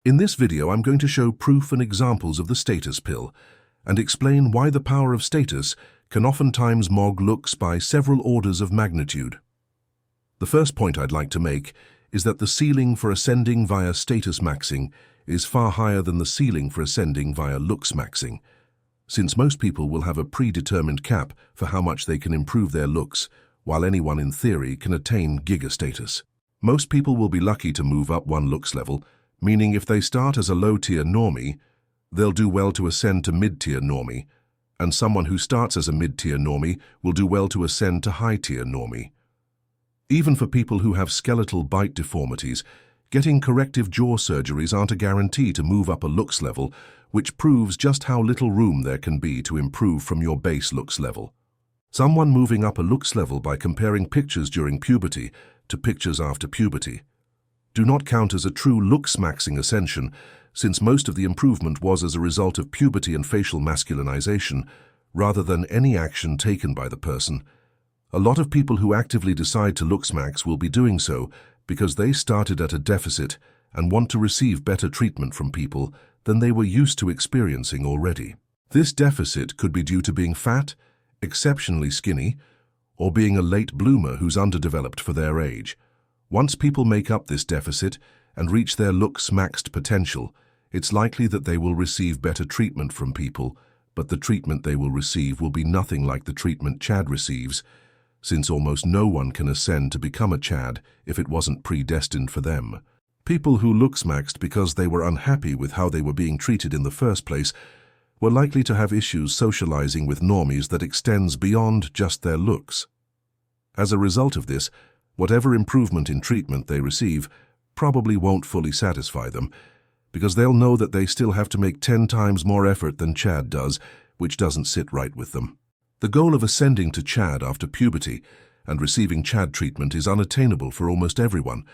In this video, I'm going to show proof and examples of the status pill and explain why the power of status can oftentimes mog looks by several orders of magnitude. The first point I'd like to make is that the ceiling for ascending via status maxing is far higher than the ceiling for ascending via looks maxing, since most people will have a predetermined cap for how much they can improve their looks, while anyone in theory can attain giga status. Most people will be lucky to move up one looks level, meaning if they start as a low-tier normie, they'll do well to ascend to mid-tier normie, and someone who starts as a mid-tier normie will do well to ascend to high-tier normie. Even for people who have skeletal bite deformities, getting corrective jaw surgeries aren't a guarantee to move up a looks level, which proves just how little room there can be to improve from your base looks level. Someone moving up a looks level by comparing pictures during puberty to pictures after puberty do not count as a true looks maxing ascension, since most of the improvement was as a result of puberty and facial masculinization, rather than any action taken by the person. A lot of people who actively decide to looks max will be doing so because they started at a deficit and want to receive better treatment from people than they were used to experiencing already. This deficit could be due to being fat, exceptionally skinny, or being a late bloomer who's underdeveloped for their age. Once people make up this deficit and reach their looks maxed potential, it's likely that they will receive better treatment from people, but the treatment they will receive will be nothing like the treatment Chad receives, since almost no one can ascend to become a Chad if it wasn't predestined for them. People who looks maxed because they were unhappy with how they were being treated in the first place were likely to have issues socializing with normies that extends beyond just their looks. As a result of this, whatever improvement in treatment they receive probably won't fully satisfy them, because they'll know that they still have to make 10 times more effort than Chad does, which doesn't sit right with them. The goal of ascending to Chad after puberty and receiving Chad treatment is unattainable for almost everyone,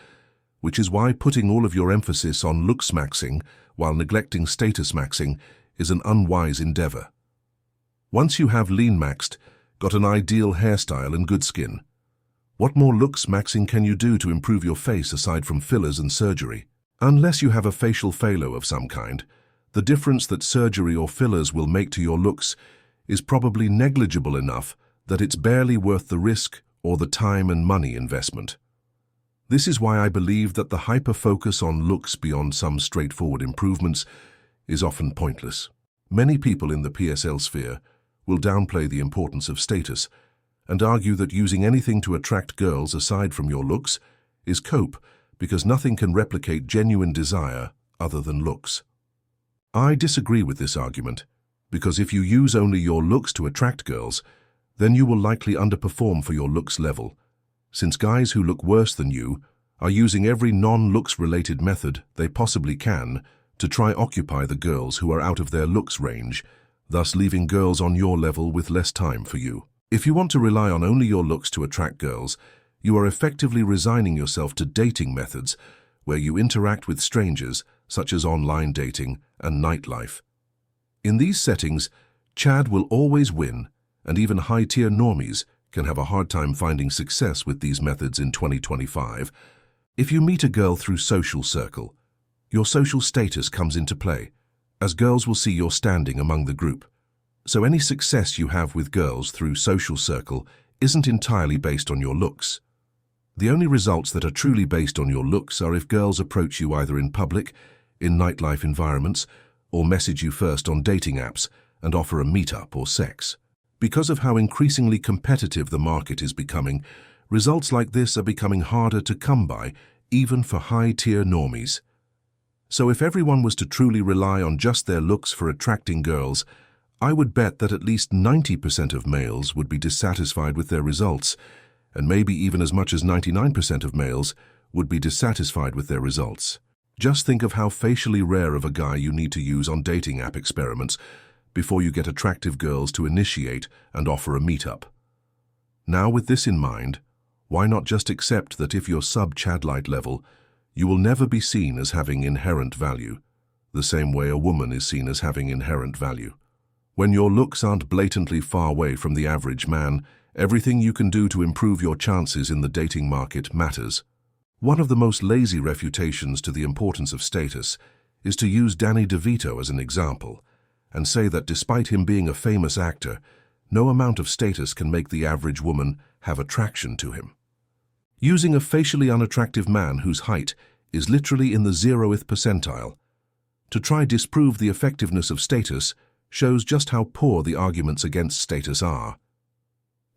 which is why putting all of your emphasis on looks maxing while neglecting status maxing is an unwise endeavor. Once you have lean maxed, got an ideal hairstyle and good skin, what more looks maxing can you do to improve your face aside from fillers and surgery? Unless you have a facial phalo of some kind, the difference that surgery or fillers will make to your looks is probably negligible enough that it's barely worth the risk or the time and money investment. This is why I believe that the hyper-focus on looks beyond some straightforward improvements is often pointless. Many people in the PSL sphere will downplay the importance of status and argue that using anything to attract girls aside from your looks is cope, because nothing can replicate genuine desire other than looks. I disagree with this argument, because if you use only your looks to attract girls, then you will likely underperform for your looks level, since guys who look worse than you are using every non-looks related method they possibly can to try occupy the girls who are out of their looks range, thus leaving girls on your level with less time for you. If you want to rely on only your looks to attract girls, you are effectively resigning yourself to dating methods where you interact with strangers, such as online dating and nightlife. In these settings, Chad will always win, and even high-tier normies can have a hard time finding success with these methods in 2025. If you meet a girl through social circle, your social status comes into play, as girls will see your standing among the group. So any success you have with girls through social circle isn't entirely based on your looks. The only results that are truly based on your looks are if girls approach you either in public, in nightlife environments, or message you first on dating apps and offer a meetup or sex. Because of how increasingly competitive the market is becoming, results like this are becoming harder to come by, even for high-tier normies. So if everyone was to truly rely on just their looks for attracting girls, I would bet that at least 90% of males would be dissatisfied with their results, and maybe even as much as 99% of males would be dissatisfied with their results. Just think of how facially rare of a guy you need to use on dating app experiments before you get attractive girls to initiate and offer a meetup. Now, with this in mind, why not just accept that if you're sub-Chadlite level, you will never be seen as having inherent value, the same way a woman is seen as having inherent value. When your looks aren't blatantly far away from the average man, everything you can do to improve your chances in the dating market matters. One of the most lazy refutations to the importance of status is to use Danny DeVito as an example and say that despite him being a famous actor, no amount of status can make the average woman have attraction to him. Using a facially unattractive man whose height is literally in the 0th percentile to try disprove the effectiveness of status shows just how poor the arguments against status are.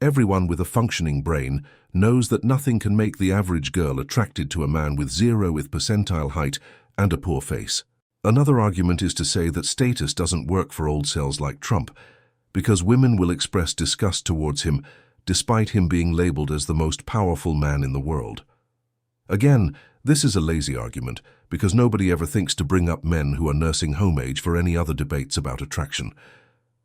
Everyone with a functioning brain knows that nothing can make the average girl attracted to a man with 0th percentile height and a poor face. Another argument is to say that status doesn't work for old cells like Trump because women will express disgust towards him despite him being labeled as the most powerful man in the world. Again, this is a lazy argument because nobody ever thinks to bring up men who are nursing home age for any other debates about attraction.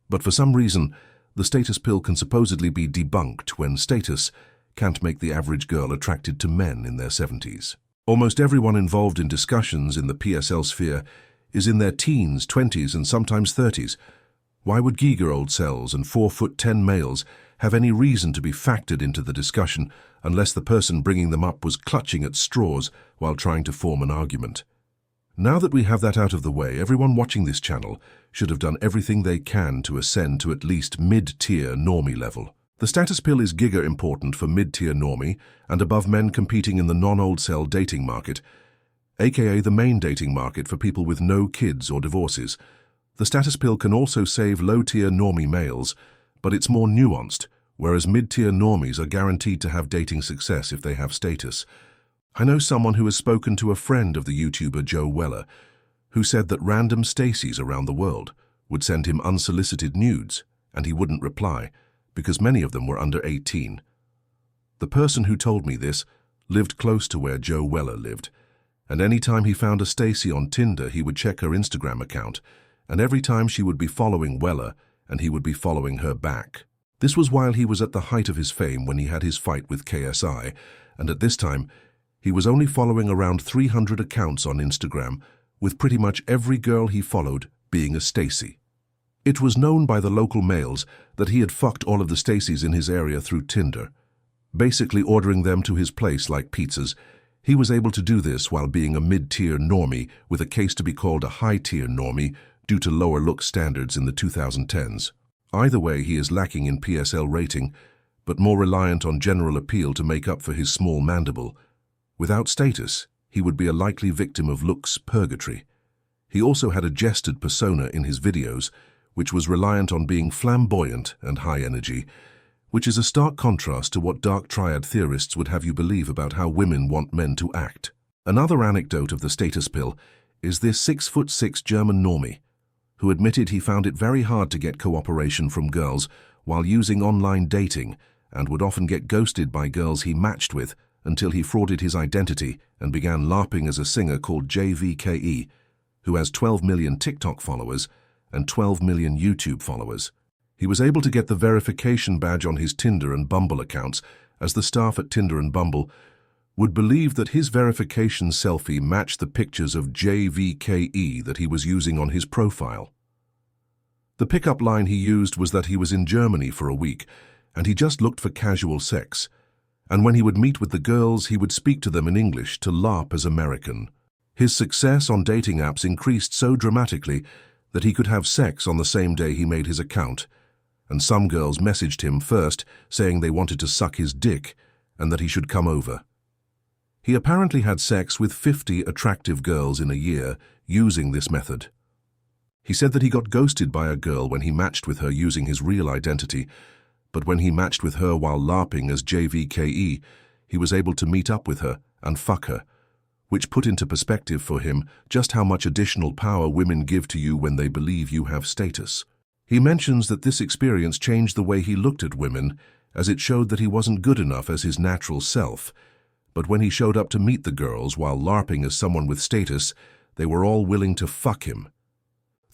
But for some reason, the status pill can supposedly be debunked when status can't make the average girl attracted to men in their 70s. Almost everyone involved in discussions in the PSL sphere is in their teens, 20s, and sometimes 30s. Why would giga-old cells and 4'10" males have any reason to be factored into the discussion unless the person bringing them up was clutching at straws while trying to form an argument? Now that we have that out of the way, everyone watching this channel should have done everything they can to ascend to at least mid-tier normie level. The status pill is giga important for mid-tier normie and above men competing in the non-old cell dating market, aka the main dating market for people with no kids or divorces. The status pill can also save low-tier normie males, but it's more nuanced, whereas mid-tier normies are guaranteed to have dating success if they have status. I know someone who has spoken to a friend of the YouTuber Joe Weller, who said that random Stacys around the world would send him unsolicited nudes, and he wouldn't reply, because many of them were under 18. The person who told me this lived close to where Joe Weller lived, and any time he found a Stacy on Tinder, he would check her Instagram account, and every time she would be following Weller, and he would be following her back. This was while he was at the height of his fame when he had his fight with KSI, and at this time, he was only following around 300 accounts on Instagram, with pretty much every girl he followed being a Stacy. It was known by the local males that he had fucked all of the Stacys in his area through Tinder. Basically ordering them to his place like pizzas, he was able to do this while being a mid-tier normie with a case to be called a high-tier normie due to lower look standards in the 2010s. Either way, he is lacking in PSL rating, but more reliant on general appeal to make up for his small mandible. Without status, he would be a likely victim of looks purgatory. He also had a gestured persona in his videos, which was reliant on being flamboyant and high energy, which is a stark contrast to what dark triad theorists would have you believe about how women want men to act. Another anecdote of the status pill is this 6'6" German normie, who admitted he found it very hard to get cooperation from girls while using online dating and would often get ghosted by girls he matched with until he frauded his identity and began LARPing as a singer called JVKE, who has 12 million TikTok followers and 12 million YouTube followers. He was able to get the verification badge on his Tinder and Bumble accounts, as the staff at Tinder and Bumble would believe that his verification selfie matched the pictures of JVKE that he was using on his profile. The pickup line he used was that he was in Germany for a week and he just looked for casual sex, and when he would meet with the girls, he would speak to them in English to LARP as American. His success on dating apps increased so dramatically that he could have sex on the same day he made his account, and some girls messaged him first saying they wanted to suck his dick and that he should come over. He apparently had sex with 50 attractive girls in a year using this method. He said that he got ghosted by a girl when he matched with her using his real identity, but when he matched with her while LARPing as JVKE, he was able to meet up with her and fuck her, which put into perspective for him just how much additional power women give to you when they believe you have status. He mentions that this experience changed the way he looked at women, as it showed that he wasn't good enough as his natural self, but when he showed up to meet the girls while LARPing as someone with status, they were all willing to fuck him.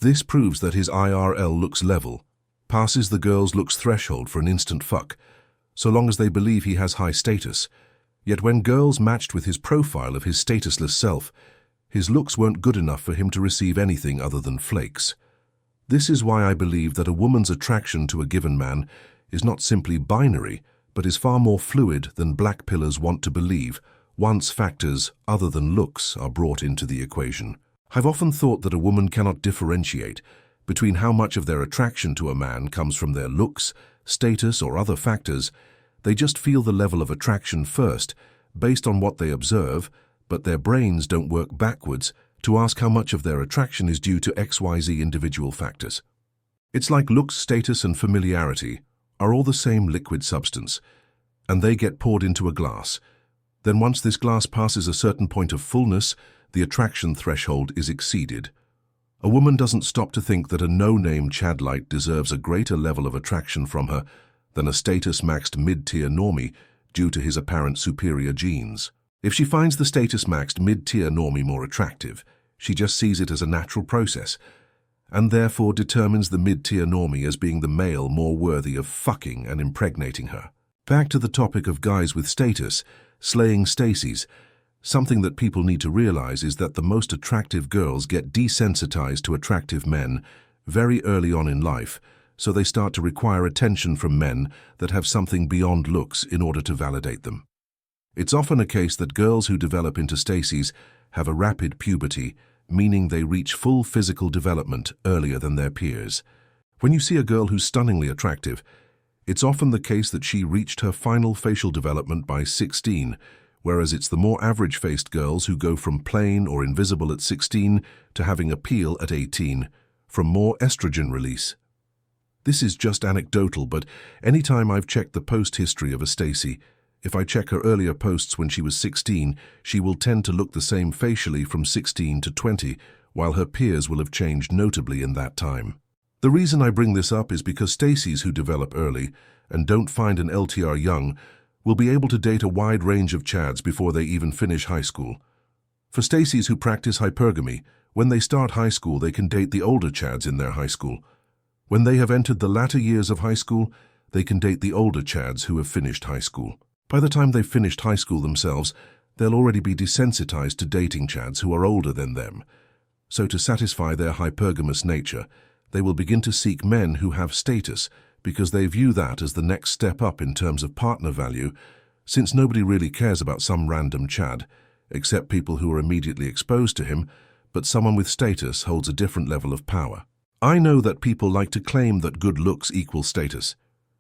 This proves that his IRL looks level, passes the girls' looks threshold for an instant fuck, so long as they believe he has high status. Yet when girls matched with his profile of his statusless self, his looks weren't good enough for him to receive anything other than flakes. This is why I believe that a woman's attraction to a given man is not simply binary, but is far more fluid than black pillars want to believe once factors other than looks are brought into the equation. I've often thought that a woman cannot differentiate between how much of their attraction to a man comes from their looks, status, or other factors. They just feel the level of attraction first, based on what they observe, but their brains don't work backwards to ask how much of their attraction is due to XYZ individual factors. It's like looks, status, and familiarity are all the same liquid substance, and they get poured into a glass. Then once this glass passes a certain point of fullness, the attraction threshold is exceeded. A woman doesn't stop to think that a no-name Chadlite deserves a greater level of attraction from her than a status-maxed mid-tier normie due to his apparent superior genes. If she finds the status-maxed mid-tier normie more attractive, she just sees it as a natural process, and therefore determines the mid-tier normie as being the male more worthy of fucking and impregnating her. Back to the topic of guys with status, slaying Stacies. Something that people need to realize is that the most attractive girls get desensitized to attractive men very early on in life, so they start to require attention from men that have something beyond looks in order to validate them. It's often a case that girls who develop into Stacies have a rapid puberty, meaning they reach full physical development earlier than their peers. When you see a girl who's stunningly attractive, it's often the case that she reached her final facial development by 16, whereas it's the more average-faced girls who go from plain or invisible at 16 to having appeal at 18, from more estrogen release. This is just anecdotal, but anytime I've checked the post history of a Stacy, if I check her earlier posts when she was 16, she will tend to look the same facially from 16 to 20, while her peers will have changed notably in that time. The reason I bring this up is because Stacies who develop early and don't find an LTR young will be able to date a wide range of Chads before they even finish high school. For Stacies who practice hypergamy, when they start high school they can date the older Chads in their high school. When they have entered the latter years of high school, they can date the older Chads who have finished high school. By the time they've finished high school themselves, they'll already be desensitized to dating Chads who are older than them. So to satisfy their hypergamous nature, they will begin to seek men who have status because they view that as the next step up in terms of partner value, since nobody really cares about some random Chad, except people who are immediately exposed to him, but someone with status holds a different level of power. I know that people like to claim that good looks equal status,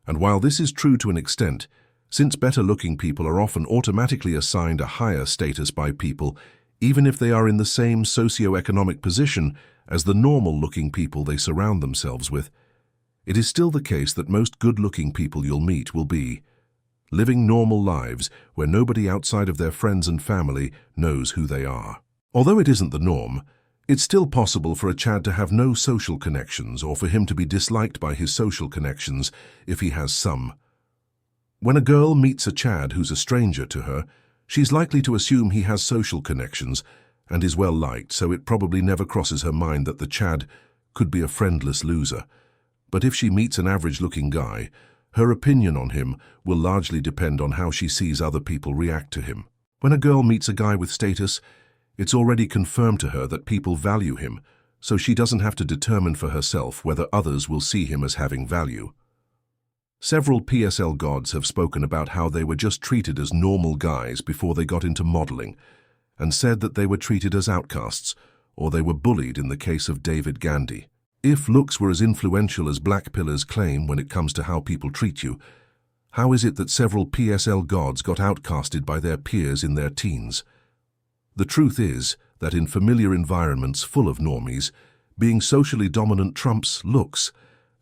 and while this is true to an extent, since better-looking people are often automatically assigned a higher status by people, even if they are in the same socio-economic position as the normal-looking people they surround themselves with, it is still the case that most good-looking people you'll meet will be living normal lives where nobody outside of their friends and family knows who they are. Although it isn't the norm, it's still possible for a Chad to have no social connections or for him to be disliked by his social connections if he has some. When a girl meets a Chad who's a stranger to her, she's likely to assume he has social connections and is well liked, so it probably never crosses her mind that the Chad could be a friendless loser. But if she meets an average-looking guy, her opinion on him will largely depend on how she sees other people react to him. When a girl meets a guy with status, it's already confirmed to her that people value him, so she doesn't have to determine for herself whether others will see him as having value. Several PSL gods have spoken about how they were just treated as normal guys before they got into modeling, and said that they were treated as outcasts, or they were bullied in the case of David Gandhi. If looks were as influential as black pillars claim when it comes to how people treat you, how is it that several PSL gods got outcasted by their peers in their teens? The truth is that in familiar environments full of normies, being socially dominant trumps looks,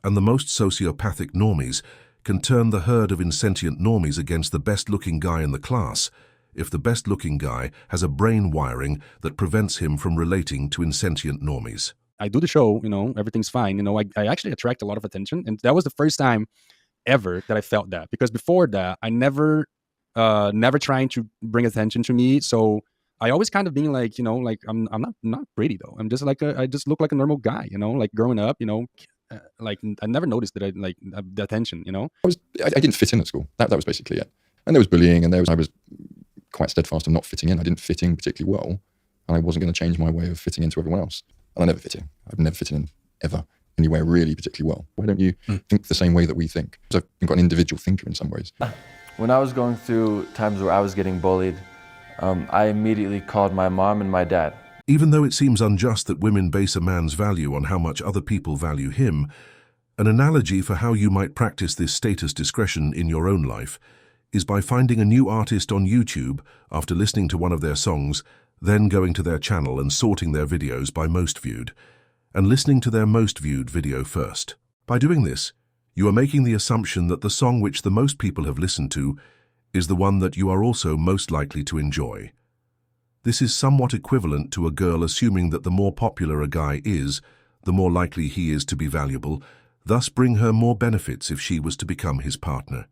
and the most sociopathic normies can turn the herd of insentient normies against the best-looking guy in the class if the best-looking guy has a brain wiring that prevents him from relating to insentient normies. I do the show, everything's fine. I actually attract a lot of attention. And that was the first time ever that I felt that. Because before that, I never trying to bring attention to me. So I always kind of being like, I'm not pretty though. I'm just like, I just look like a normal guy, like growing up, like I never noticed that I like the attention, I didn't fit in at school. That was basically it. And there was bullying, and I was quite steadfast on not fitting in. I didn't fit in particularly well, and I wasn't going to change my way of fitting into everyone else. And I never fit in. I've never fitted in ever anywhere really particularly well. Why don't you think the same way that we think? Because I've got an individual thinker in some ways. When I was going through times where I was getting bullied, I immediately called my mom and my dad. Even though it seems unjust that women base a man's value on how much other people value him, an analogy for how you might practice this status discretion in your own life is by finding a new artist on YouTube after listening to one of their songs, then going to their channel and sorting their videos by most viewed, and listening to their most viewed video first. By doing this, you are making the assumption that the song which the most people have listened to is the one that you are also most likely to enjoy. This is somewhat equivalent to a girl assuming that the more popular a guy is, the more likely he is to be valuable, thus bring her more benefits if she was to become his partner.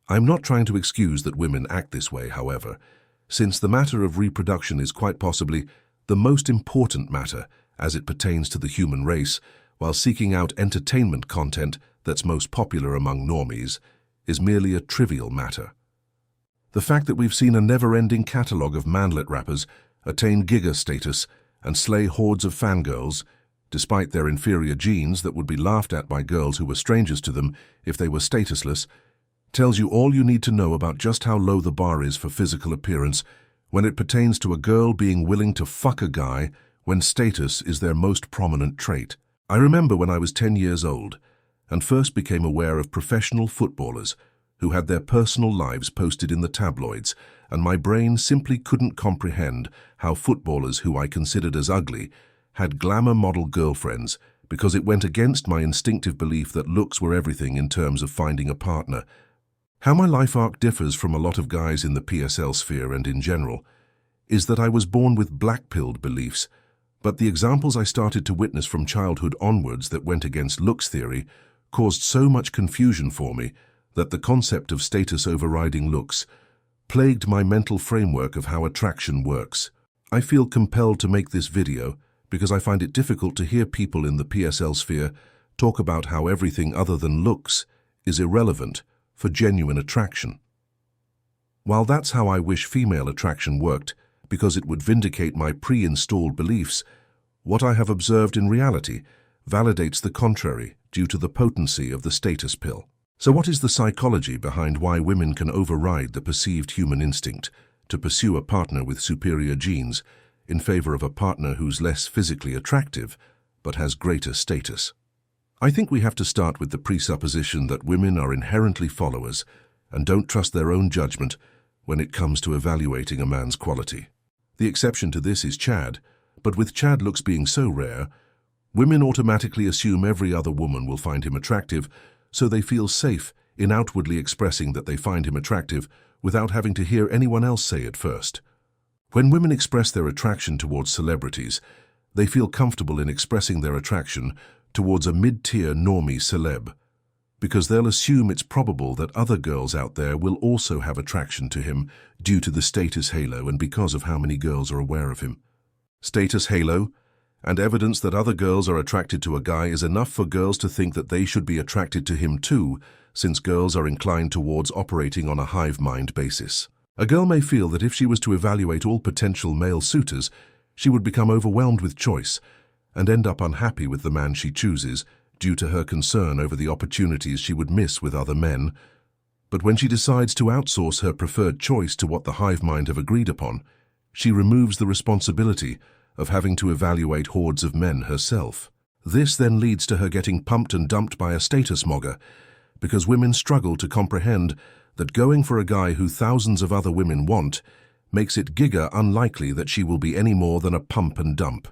I'm not trying to excuse that women act this way, however, since the matter of reproduction is quite possibly the most important matter as it pertains to the human race, while seeking out entertainment content that's most popular among normies is merely a trivial matter. The fact that we've seen a never-ending catalogue of manlet rappers attain giga status and slay hordes of fangirls, despite their inferior genes that would be laughed at by girls who were strangers to them if they were statusless, tells you all you need to know about just how low the bar is for physical appearance when it pertains to a girl being willing to fuck a guy when status is their most prominent trait. I remember when I was 10 years old and first became aware of professional footballers who had their personal lives posted in the tabloids, and my brain simply couldn't comprehend how footballers who I considered as ugly had glamour model girlfriends because it went against my instinctive belief that looks were everything in terms of finding a partner. How my life arc differs from a lot of guys in the PSL sphere and in general is that I was born with black-pilled beliefs, but the examples I started to witness from childhood onwards that went against looks theory caused so much confusion for me that the concept of status overriding looks plagued my mental framework of how attraction works. I feel compelled to make this video because I find it difficult to hear people in the PSL sphere talk about how everything other than looks is irrelevant for genuine attraction. While that's how I wish female attraction worked, because it would vindicate my pre-installed beliefs, what I have observed in reality validates the contrary due to the potency of the status pill. So what is the psychology behind why women can override the perceived human instinct to pursue a partner with superior genes in favor of a partner who's less physically attractive but has greater status? I think we have to start with the presupposition that women are inherently followers and don't trust their own judgment when it comes to evaluating a man's quality. The exception to this is Chad, but with Chad looks being so rare, women automatically assume every other woman will find him attractive, so they feel safe in outwardly expressing that they find him attractive without having to hear anyone else say it first. When women express their attraction towards celebrities, they feel comfortable in expressing their attraction towards a mid-tier normie celeb, because they'll assume it's probable that other girls out there will also have attraction to him due to the status halo and because of how many girls are aware of him. Status halo and evidence that other girls are attracted to a guy is enough for girls to think that they should be attracted to him too, since girls are inclined towards operating on a hive mind basis. A girl may feel that if she was to evaluate all potential male suitors, she would become overwhelmed with choice and end up unhappy with the man she chooses due to her concern over the opportunities she would miss with other men. But when she decides to outsource her preferred choice to what the hive mind have agreed upon, she removes the responsibility of having to evaluate hordes of men herself. This then leads to her getting pumped and dumped by a status mogger, because women struggle to comprehend that going for a guy who thousands of other women want makes it giga unlikely that she will be any more than a pump and dump.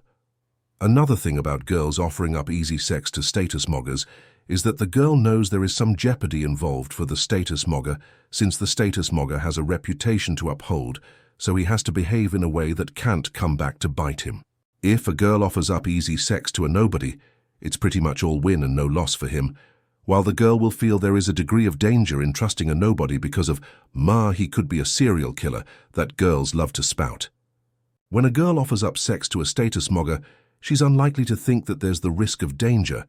Another thing about girls offering up easy sex to status moggers is that the girl knows there is some jeopardy involved for the status mogger, since the status mogger has a reputation to uphold, so he has to behave in a way that can't come back to bite him. If a girl offers up easy sex to a nobody, it's pretty much all win and no loss for him, while the girl will feel there is a degree of danger in trusting a nobody because of, he could be a serial killer that girls love to spout. When a girl offers up sex to a status mogger, she's unlikely to think that there's the risk of danger,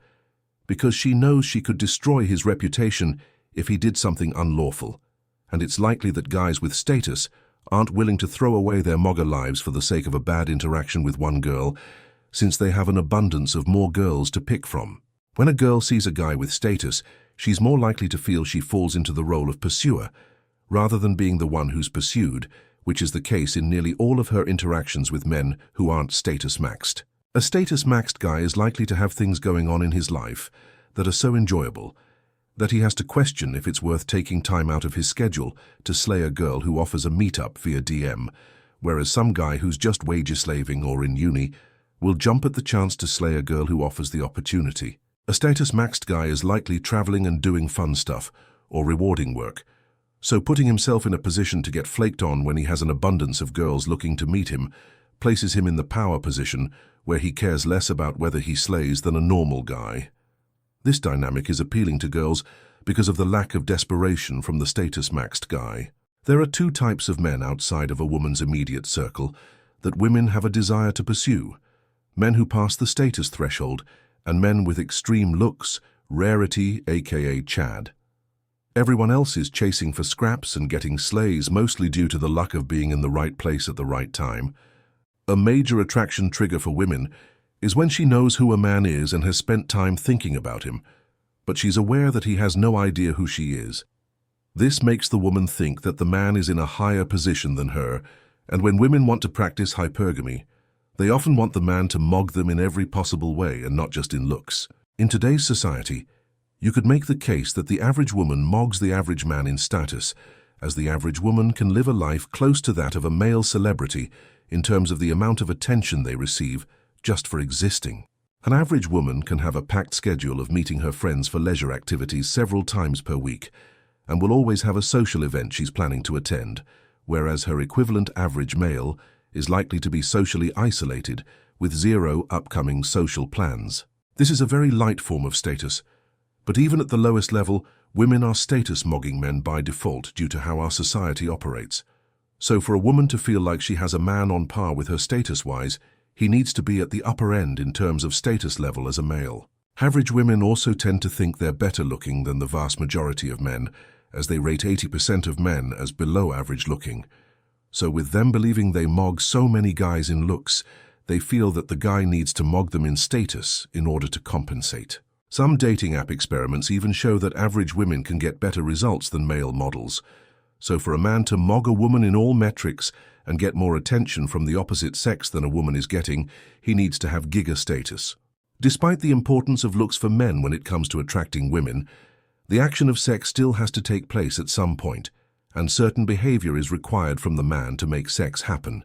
because she knows she could destroy his reputation if he did something unlawful, and it's likely that guys with status aren't willing to throw away their mogger lives for the sake of a bad interaction with one girl, since they have an abundance of more girls to pick from. When a girl sees a guy with status, she's more likely to feel she falls into the role of pursuer, rather than being the one who's pursued, which is the case in nearly all of her interactions with men who aren't status-maxed. A status-maxed guy is likely to have things going on in his life that are so enjoyable that he has to question if it's worth taking time out of his schedule to slay a girl who offers a meetup via DM, whereas some guy who's just wage-slaving or in uni will jump at the chance to slay a girl who offers the opportunity. A status-maxed guy is likely traveling and doing fun stuff or rewarding work, so putting himself in a position to get flaked on when he has an abundance of girls looking to meet him places him in the power position where he cares less about whether he slays than a normal guy. This dynamic is appealing to girls because of the lack of desperation from the status-maxed guy. There are two types of men outside of a woman's immediate circle that women have a desire to pursue: men who pass the status threshold and men with extreme looks, rarity, aka Chad. Everyone else is chasing for scraps and getting slays, mostly due to the luck of being in the right place at the right time. A major attraction trigger for women is when she knows who a man is and has spent time thinking about him, but she's aware that he has no idea who she is. This makes the woman think that the man is in a higher position than her, and when women want to practice hypergamy, they often want the man to mog them in every possible way and not just in looks. In today's society, you could make the case that the average woman mogs the average man in status, as the average woman can live a life close to that of a male celebrity in terms of the amount of attention they receive just for existing. An average woman can have a packed schedule of meeting her friends for leisure activities several times per week, and will always have a social event she's planning to attend, whereas her equivalent average male is likely to be socially isolated with zero upcoming social plans. This is a very light form of status, but even at the lowest level, women are status-mogging men by default due to how our society operates. So for a woman to feel like she has a man on par with her status-wise, he needs to be at the upper end in terms of status level as a male. Average women also tend to think they're better looking than the vast majority of men, as they rate 80% of men as below average looking. So with them believing they mog so many guys in looks, they feel that the guy needs to mog them in status in order to compensate. Some dating app experiments even show that average women can get better results than male models. So for a man to mog a woman in all metrics and get more attention from the opposite sex than a woman is getting, he needs to have giga status. Despite the importance of looks for men when it comes to attracting women, the action of sex still has to take place at some point, and certain behavior is required from the man to make sex happen.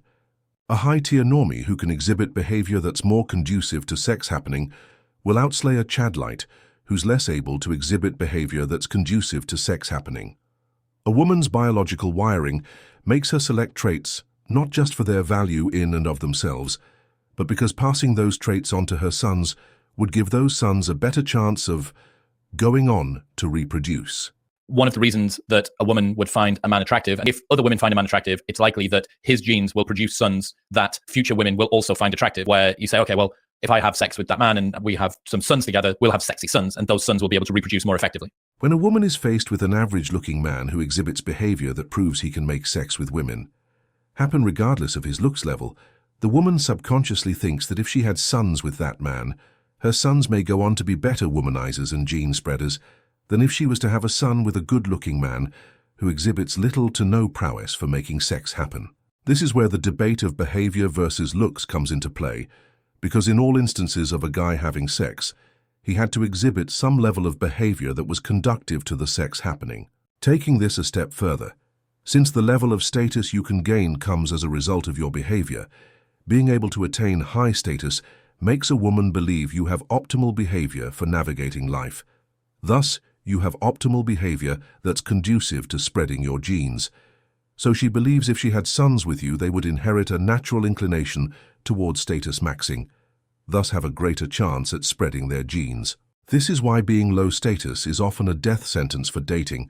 A high-tier normie who can exhibit behavior that's more conducive to sex happening will outslay a Chadlite who's less able to exhibit behavior that's conducive to sex happening. A woman's biological wiring makes her select traits not just for their value in and of themselves, but because passing those traits on to her sons would give those sons a better chance of going on to reproduce. One of the reasons that a woman would find a man attractive, and if other women find a man attractive, it's likely that his genes will produce sons that future women will also find attractive, where you say, okay, well, if I have sex with that man and we have some sons together, we'll have sexy sons, and those sons will be able to reproduce more effectively. When a woman is faced with an average-looking man who exhibits behavior that proves he can make sex with women, happen regardless of his looks level, the woman subconsciously thinks that if she had sons with that man, her sons may go on to be better womanizers and gene spreaders than if she was to have a son with a good-looking man who exhibits little to no prowess for making sex happen. This is where the debate of behavior versus looks comes into play, because in all instances of a guy having sex, he had to exhibit some level of behavior that was conducive to the sex happening. Taking this a step further, since the level of status you can gain comes as a result of your behavior, being able to attain high status makes a woman believe you have optimal behavior for navigating life. Thus, you have optimal behavior that's conducive to spreading your genes. So she believes if she had sons with you, they would inherit a natural inclination towards status maxing, thus have a greater chance at spreading their genes. This is why being low status is often a death sentence for dating,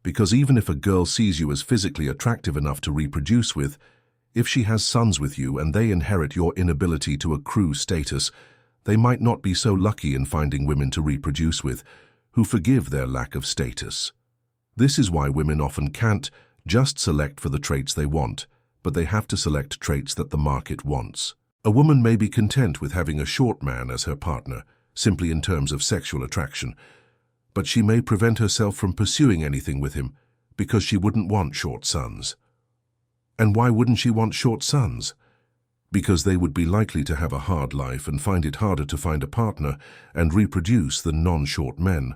because even if a girl sees you as physically attractive enough to reproduce with, if she has sons with you and they inherit your inability to accrue status, they might not be so lucky in finding women to reproduce with, who forgive their lack of status. This is why women often can't just select for the traits they want, but they have to select traits that the market wants. A woman may be content with having a short man as her partner, simply in terms of sexual attraction, but she may prevent herself from pursuing anything with him because she wouldn't want short sons. And why wouldn't she want short sons? Because they would be likely to have a hard life and find it harder to find a partner and reproduce than non-short men.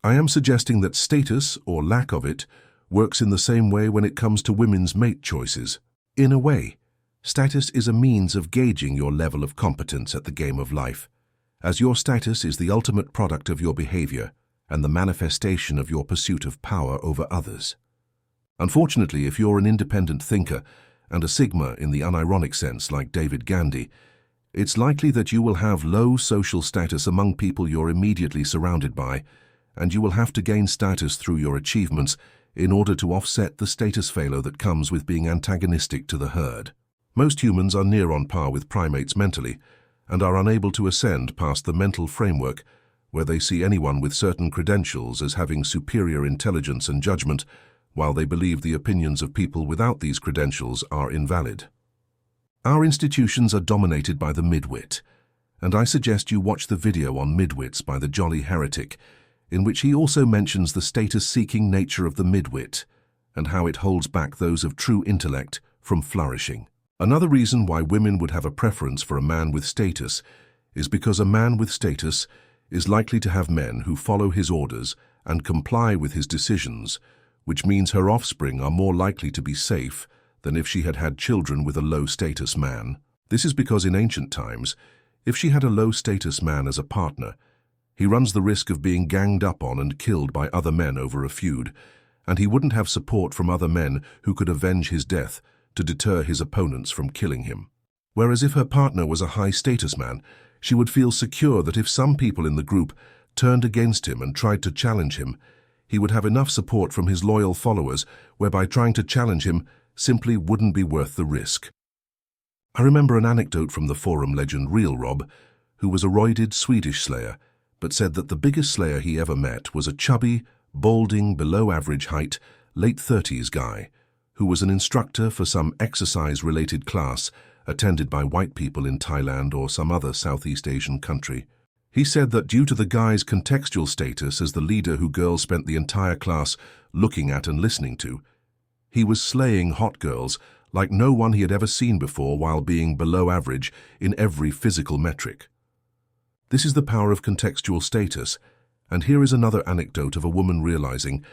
I am suggesting that status, or lack of it, works in the same way when it comes to women's mate choices. In a way, status is a means of gauging your level of competence at the game of life, as your status is the ultimate product of your behavior and the manifestation of your pursuit of power over others. Unfortunately, if you're an independent thinker and a Sigma in the unironic sense like David Gandy, it's likely that you will have low social status among people you're immediately surrounded by, and you will have to gain status through your achievements in order to offset the status failure that comes with being antagonistic to the herd. Most humans are near on par with primates mentally and are unable to ascend past the mental framework where they see anyone with certain credentials as having superior intelligence and judgment, while they believe the opinions of people without these credentials are invalid. Our institutions are dominated by the midwit, and I suggest you watch the video on midwits by the Jolly Heretic, in which he also mentions the status-seeking nature of the midwit and how it holds back those of true intellect from flourishing. Another reason why women would have a preference for a man with status is because a man with status is likely to have men who follow his orders and comply with his decisions, which means her offspring are more likely to be safe than if she had had children with a low-status man. This is because in ancient times, if she had a low-status man as a partner, he runs the risk of being ganged up on and killed by other men over a feud, and he wouldn't have support from other men who could avenge his death to deter his opponents from killing him. Whereas if her partner was a high-status man, she would feel secure that if some people in the group turned against him and tried to challenge him, he would have enough support from his loyal followers whereby trying to challenge him simply wouldn't be worth the risk. I remember an anecdote from the forum legend Real Rob, who was a roided Swedish slayer, but said that the biggest slayer he ever met was a chubby, balding, below-average height, late-30s guy, who was an instructor for some exercise-related class attended by white people in Thailand or some other Southeast Asian country. He said that due to the guy's contextual status as the leader who girls spent the entire class looking at and listening to, he was slaying hot girls like no one he had ever seen before while being below average in every physical metric. This is the power of contextual status, and here is another anecdote of a woman realizing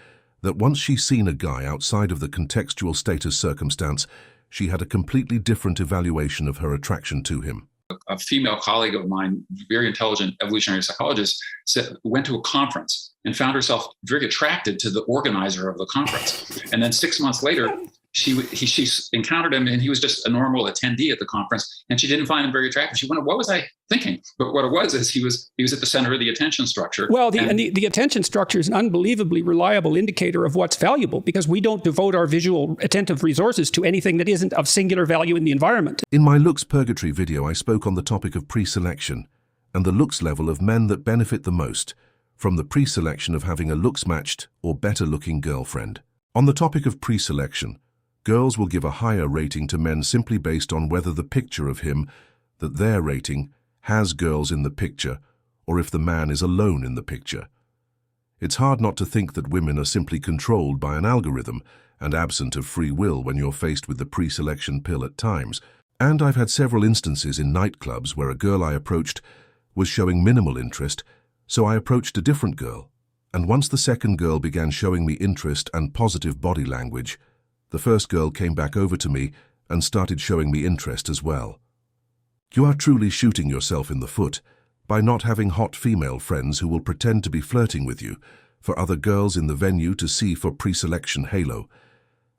that once she's seen a guy outside of the contextual status circumstance, she had a completely different evaluation of her attraction to him. A female colleague of mine, very intelligent evolutionary psychologist, went to a conference and found herself very attracted to the organizer of the conference. And then 6 months later, she encountered him, and he was just a normal attendee at the conference, and she didn't find him very attractive. She wondered, what was I thinking? But what it was is he was at the center of the attention structure. Well, the attention structure is an unbelievably reliable indicator of what's valuable, because we don't devote our visual attentive resources to anything that isn't of singular value in the environment. In my Looks Purgatory video, I spoke on the topic of pre-selection and the looks level of men that benefit the most from the pre-selection of having a looks-matched or better-looking girlfriend. On the topic of pre-selection, girls will give a higher rating to men simply based on whether the picture of him that they're rating has girls in the picture, or if the man is alone in the picture. It's hard not to think that women are simply controlled by an algorithm and absent of free will when you're faced with the pre-selection pill at times. And I've had several instances in nightclubs where a girl I approached was showing minimal interest, so I approached a different girl. And once the second girl began showing me interest and positive body language, the first girl came back over to me and started showing me interest as well. You are truly shooting yourself in the foot by not having hot female friends who will pretend to be flirting with you for other girls in the venue to see for pre-selection halo,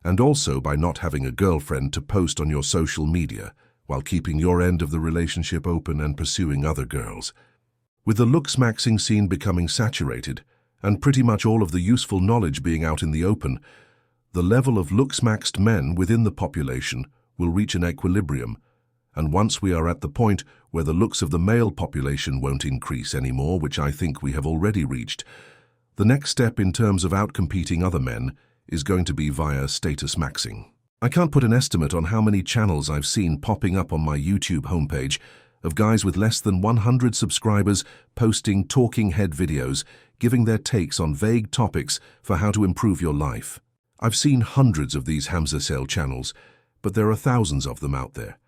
and also by not having a girlfriend to post on your social media while keeping your end of the relationship open and pursuing other girls. With the looks-maxing scene becoming saturated and pretty much all of the useful knowledge being out in the open, the level of looks-maxed men within the population will reach an equilibrium, and once we are at the point where the looks of the male population won't increase anymore, which I think we have already reached, the next step in terms of outcompeting other men is going to be via status maxing. I can't put an estimate on how many channels I've seen popping up on my YouTube homepage of guys with less than 100 subscribers posting talking head videos, giving their takes on vague topics for how to improve your life. I've seen hundreds of these Hamza Sale channels, but there are thousands of them out there.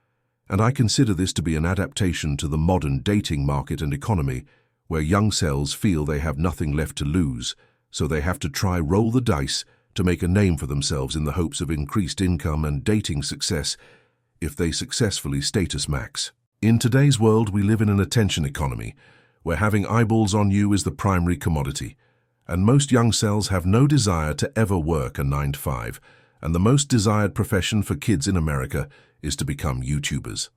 And I consider this to be an adaptation to the modern dating market and economy, where young cells feel they have nothing left to lose, so they have to try roll the dice to make a name for themselves in the hopes of increased income and dating success if they successfully status max. In today's world, we live in an attention economy, where having eyeballs on you is the primary commodity, and most young cells have no desire to ever work a 9-to-5, and the most desired profession for kids in America is to become YouTubers.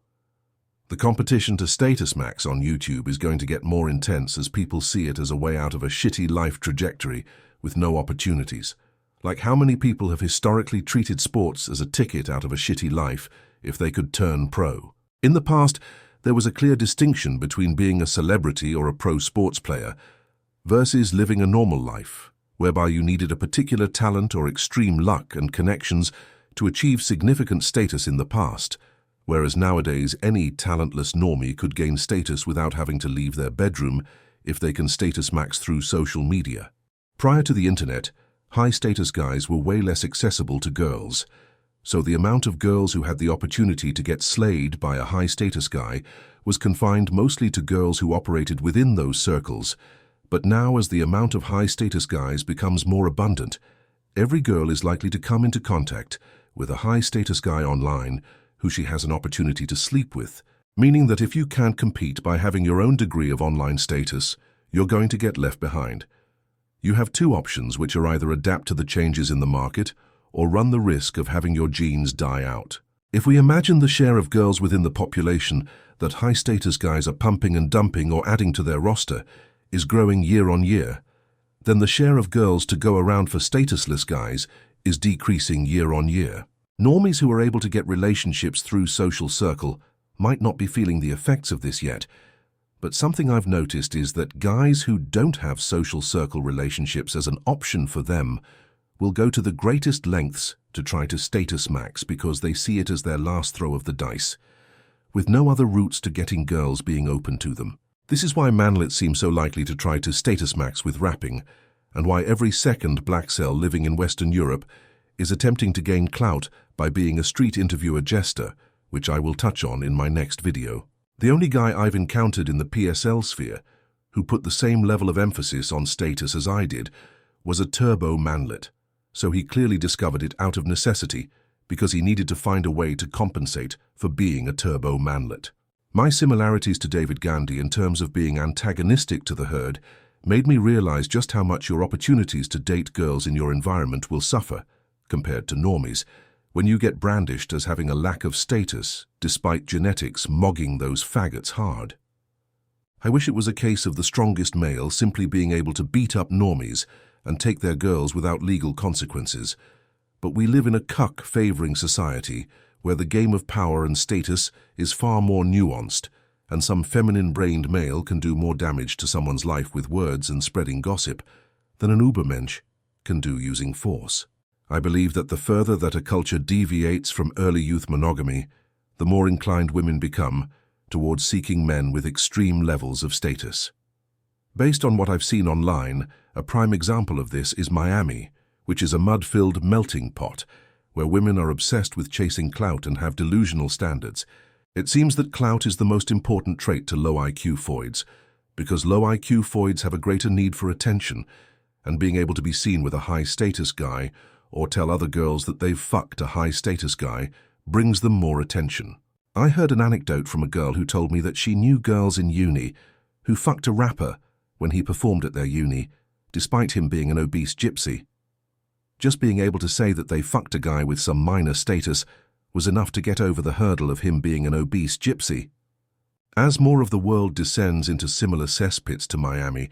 The competition to status max on YouTube is going to get more intense as people see it as a way out of a shitty life trajectory with no opportunities. Like, how many people have historically treated sports as a ticket out of a shitty life if they could turn pro? In the past, there was a clear distinction between being a celebrity or a pro sports player versus living a normal life, whereby you needed a particular talent or extreme luck and connections to achieve significant status in the past, whereas nowadays any talentless normie could gain status without having to leave their bedroom if they can status max through social media. Prior to the internet, high-status guys were way less accessible to girls, so the amount of girls who had the opportunity to get slayed by a high-status guy was confined mostly to girls who operated within those circles. But now, as the amount of high-status guys becomes more abundant, every girl is likely to come into contact with a high-status guy online who she has an opportunity to sleep with, meaning that if you can't compete by having your own degree of online status, you're going to get left behind. You have two options, which are either adapt to the changes in the market or run the risk of having your genes die out. If we imagine the share of girls within the population that high-status guys are pumping and dumping or adding to their roster is growing year on year, then the share of girls to go around for statusless guys is decreasing year on year. Normies who are able to get relationships through social circle might not be feeling the effects of this yet, but something I've noticed is that guys who don't have social circle relationships as an option for them will go to the greatest lengths to try to status max because they see it as their last throw of the dice, with no other routes to getting girls being open to them. This is why manlets seem so likely to try to status max with rapping, and why every second black cell living in Western Europe is attempting to gain clout by being a street interviewer jester, which I will touch on in my next video. The only guy I've encountered in the PSL sphere who put the same level of emphasis on status as I did was a turbo manlet, so he clearly discovered it out of necessity because he needed to find a way to compensate for being a turbo manlet. My similarities to David Gandhi in terms of being antagonistic to the herd made me realize just how much your opportunities to date girls in your environment will suffer, compared to normies, when you get brandished as having a lack of status, despite genetics mogging those faggots hard. I wish it was a case of the strongest male simply being able to beat up normies and take their girls without legal consequences, but we live in a cuck-favoring society where the game of power and status is far more nuanced, and some feminine-brained male can do more damage to someone's life with words and spreading gossip than an Ubermensch can do using force. I believe that the further that a culture deviates from early youth monogamy, the more inclined women become towards seeking men with extreme levels of status. Based on what I've seen online, a prime example of this is Miami, which is a mud-filled melting pot where women are obsessed with chasing clout and have delusional standards. It seems that clout is the most important trait to low IQ foids, because low IQ foids have a greater need for attention, and being able to be seen with a high-status guy or tell other girls that they've fucked a high-status guy brings them more attention. I heard an anecdote from a girl who told me that she knew girls in uni who fucked a rapper when he performed at their uni, despite him being an obese gypsy. Just being able to say that they fucked a guy with some minor status was enough to get over the hurdle of him being an obese gypsy. As more of the world descends into similar cesspits to Miami,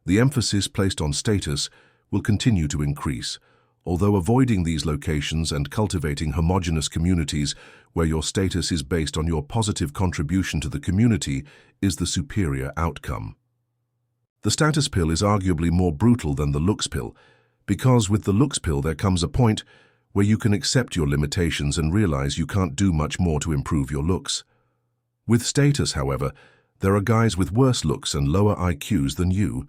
the emphasis placed on status will continue to increase, although avoiding these locations and cultivating homogeneous communities where your status is based on your positive contribution to the community is the superior outcome. The status pill is arguably more brutal than the looks pill, because with the looks pill there comes a point where you can accept your limitations and realize you can't do much more to improve your looks. With status, however, there are guys with worse looks and lower IQs than you,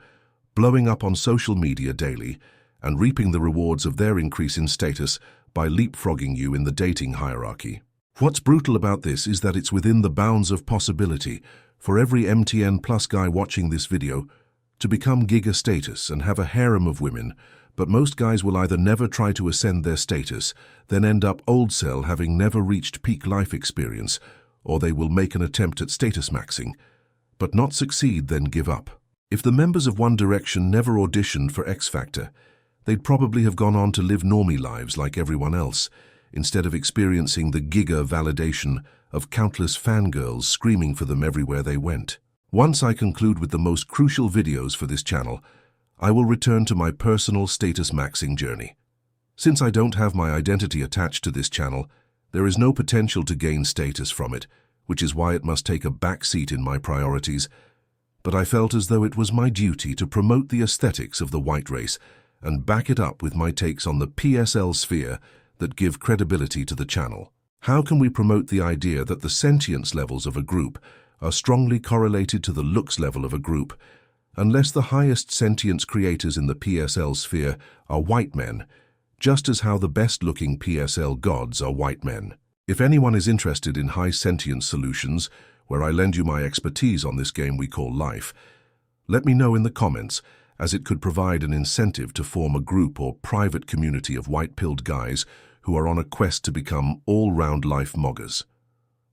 blowing up on social media daily and reaping the rewards of their increase in status by leapfrogging you in the dating hierarchy. What's brutal about this is that it's within the bounds of possibility for every MTN Plus guy watching this video to become giga status and have a harem of women, but most guys will either never try to ascend their status, then end up old cell having never reached peak life experience, or they will make an attempt at status maxing, but not succeed, then give up. If the members of One Direction never auditioned for X Factor, they'd probably have gone on to live normie lives like everyone else, instead of experiencing the giga validation of countless fangirls screaming for them everywhere they went. Once I conclude with the most crucial videos for this channel, I will return to my personal status maxing journey. Since I don't have my identity attached to this channel, there is no potential to gain status from it, which is why it must take a back seat in my priorities. But I felt as though it was my duty to promote the aesthetics of the white race and back it up with my takes on the PSL sphere that give credibility to the channel. How can we promote the idea that the sentience levels of a group are strongly correlated to the looks level of a group, unless the highest sentience creators in the PSL sphere are white men, just as how the best-looking PSL gods are white men? If anyone is interested in high sentience solutions, where I lend you my expertise on this game we call life, let me know in the comments, as it could provide an incentive to form a group or private community of white-pilled guys who are on a quest to become all-round life moggers.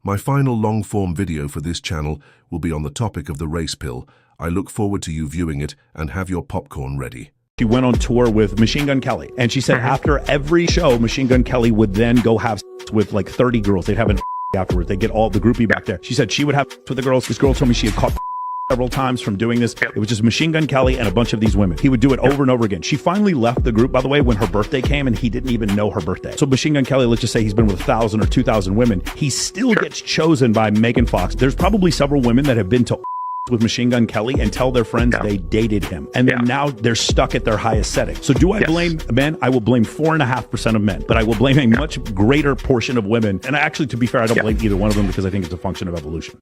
My final long-form video for this channel will be on the topic of the race pill. I look forward to you viewing it, and have your popcorn ready. She went on tour with Machine Gun Kelly, and she said after every show, Machine Gun Kelly would then go have sex with like 30 girls. They'd have an afterwards. They'd get all the groupie back there. She said she would have sex with the girls. This girl told me she had caught several times from doing this. It was just Machine Gun Kelly and a bunch of these women. He would do it over and over again. She finally left the group, by the way, when her birthday came, and he didn't even know her birthday. So Machine Gun Kelly, let's just say he's been with 1,000 or 2,000 women. He still gets chosen by Megan Fox. There's probably several women that have been to with Machine Gun Kelly and tell their friends they dated him. And then now they're stuck at their highest setting. So do I blame men? I will blame 4.5% of men, but I will blame a much greater portion of women. And actually, to be fair, I don't blame either one of them because I think it's a function of evolution.